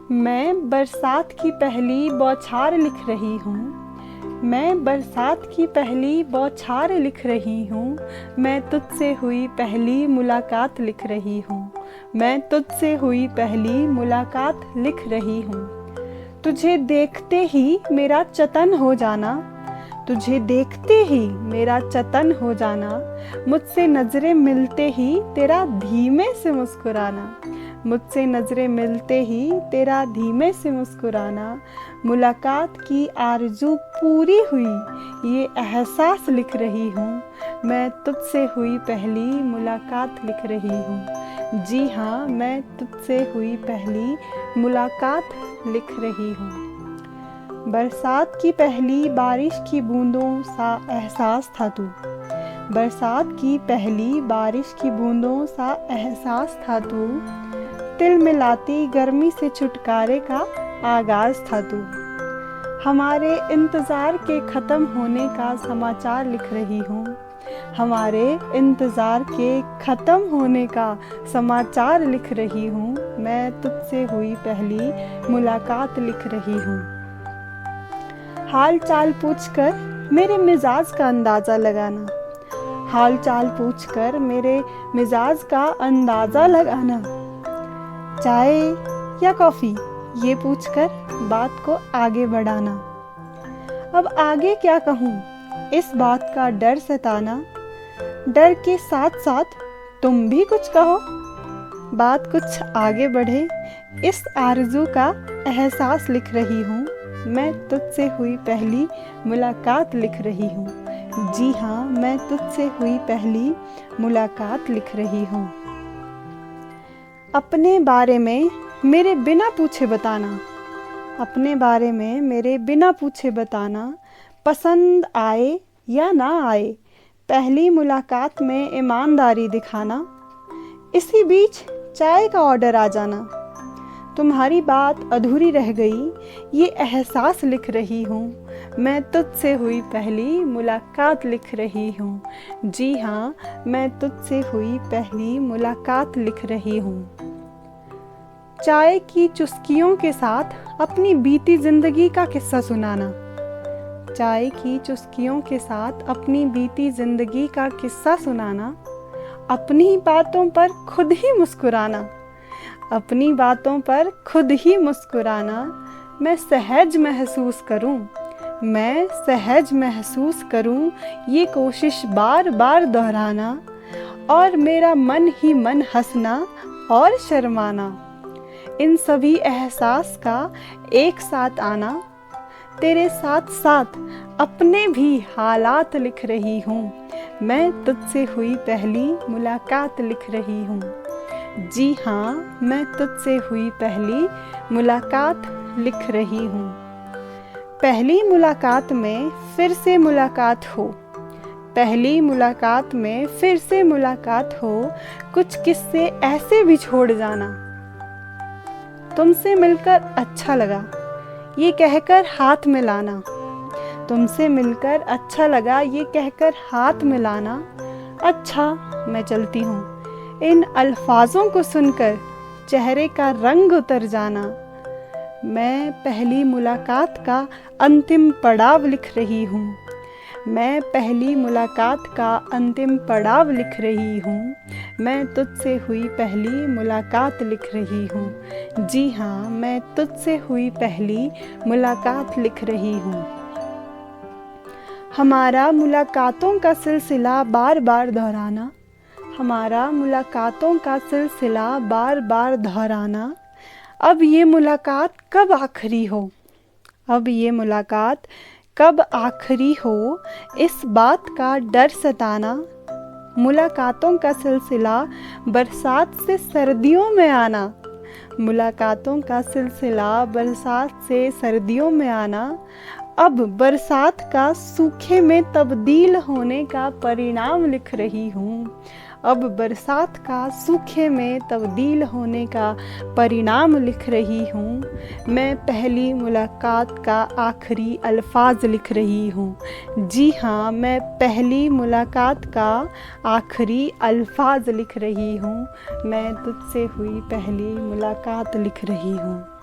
मैं बरसात की पहली बौछार लिख रही हूँ। मैं बरसात की पहली बौछार लिख रही हूँ। मैं तुझसे हुई पहली मुलाकात लिख रही हूँ। मैं तुझसे हुई पहली मुलाकात लिख रही हूँ। तुझे देखते ही मेरा चतन हो जाना, तुझे देखते ही मेरा चतन हो जाना। मुझसे नजरें मिलते ही तेरा धीमे से मुस्कुराना, मुझसे नजरें मिलते ही तेरा धीमे से मुस्कुराना। मुलाकात की आरज़ू पूरी हुई ये एहसास लिख रही हूँ। मैं तुझसे हुई पहली मुलाकात लिख रही हूँ। जी हाँ, मैं तुझसे हुई पहली मुलाकात लिख रही हूँ। बरसात की पहली बारिश की बूंदों सा एहसास था तू। बरसात की पहली बारिश की बूंदों सा एहसास था तू। तिल मिलाती गर्मी से छुटकारे का आगाज था तू। हमारे इंतज़ार के ख़त्म होने का समाचार लिख रही हूँ। हमारे इंतज़ार के ख़त्म होने का समाचार लिख रही हूँ। मैं तुझसे हुई पहली मुलाकात लिख रही हूँ। हाल चाल पूछकर मेरे मिजाज का अंदाज़ा लगाना, हाल चाल पूछकर मेरे मिजाज का अंदाज़ा लगाना। चाय या कॉफ़ी ये पूछकर बात को आगे बढ़ाना। अब आगे क्या कहूँ इस बात का डर सताना। डर के साथ साथ तुम भी कुछ कहो, बात कुछ आगे बढ़े। इस आरज़ू का एहसास लिख रही हूँ। मैं तुझसे हुई पहली मुलाकात लिख रही हूँ। जी हाँ, मैं तुझसे हुई पहली मुलाकात लिख रही हूँ। अपने बारे में मेरे बिना पूछे बताना, अपने बारे में मेरे बिना पूछे बताना। पसंद आए या ना आए, पहली मुलाकात में ईमानदारी दिखाना। इसी बीच चाय का ऑर्डर आ जाना। तुम्हारी बात अधूरी रह गई ये एहसास लिख रही हूँ। मैं तुझसे हुई पहली मुलाकात लिख रही हूँ। जी हाँ, मैं तुझसे हुई पहली मुलाकात लिख रही हूँ। चाय की चुस्कियों के साथ अपनी बीती जिंदगी का किस्सा सुनाना। चाय की चुस्कियों के साथ अपनी बीती जिंदगी का किस्सा सुनाना। अपनी बातों पर खुद ही मुस्कुराना, अपनी बातों पर खुद ही मुस्कुराना। मैं सहज महसूस करूं, मैं सहज महसूस करूं ये कोशिश बार बार दोहराना। और मेरा मन ही मन हंसना और शर्माना। इन सभी एहसास का एक साथ आना। तेरे साथ साथ अपने भी हालात लिख रही हूँ। मैं तुझसे हुई पहली मुलाकात लिख रही हूँ। जी हाँ, मैं तुझसे हुई पहली मुलाकात लिख रही हूँ। पहली मुलाकात में फिर से मुलाकात हो, पहली मुलाकात में फिर से मुलाकात हो। कुछ किस्से ऐसे भी छोड़ जाना। तुमसे मिलकर अच्छा लगा ये कहकर हाथ मिलाना। तुमसे मिलकर अच्छा लगा ये कहकर हाथ मिलाना। अच्छा मैं चलती हूँ इन अल्फाजों को सुनकर चेहरे का रंग उतर जाना। मैं पहली मुलाकात का अंतिम पड़ाव लिख रही हूँ। मैं पहली मुलाकात का अंतिम पड़ाव लिख रही हूँ। मैं तुझसे हुई पहली मुलाकात लिख रही हूँ। जी हाँ, मैं तुझसे हुई पहली मुलाकात लिख रही हूँ। हमारा मुलाकातों का सिलसिला बार बार दोहराना, हमारा मुलाकातों का सिलसिला बार बार दोहराना। अब ये मुलाकात कब आखिरी हो, अब ये मुलाकात कब आखिरी हो इस बात का डर सताना। मुलाकातों का सिलसिला बरसात से सर्दियों में आना, मुलाकातों का सिलसिला बरसात से सर्दियों में आना। अब बरसात का सूखे में तब्दील होने का परिणाम लिख रही हूँ। अब बरसात का सूखे में तब्दील होने का परिणाम लिख रही हूँ। मैं पहली मुलाकात का आखिरी अल्फाज लिख रही हूँ। जी हाँ, मैं पहली मुलाकात का आखिरी अल्फाज लिख रही हूँ। मैं तुझसे हुई पहली मुलाकात लिख रही हूँ।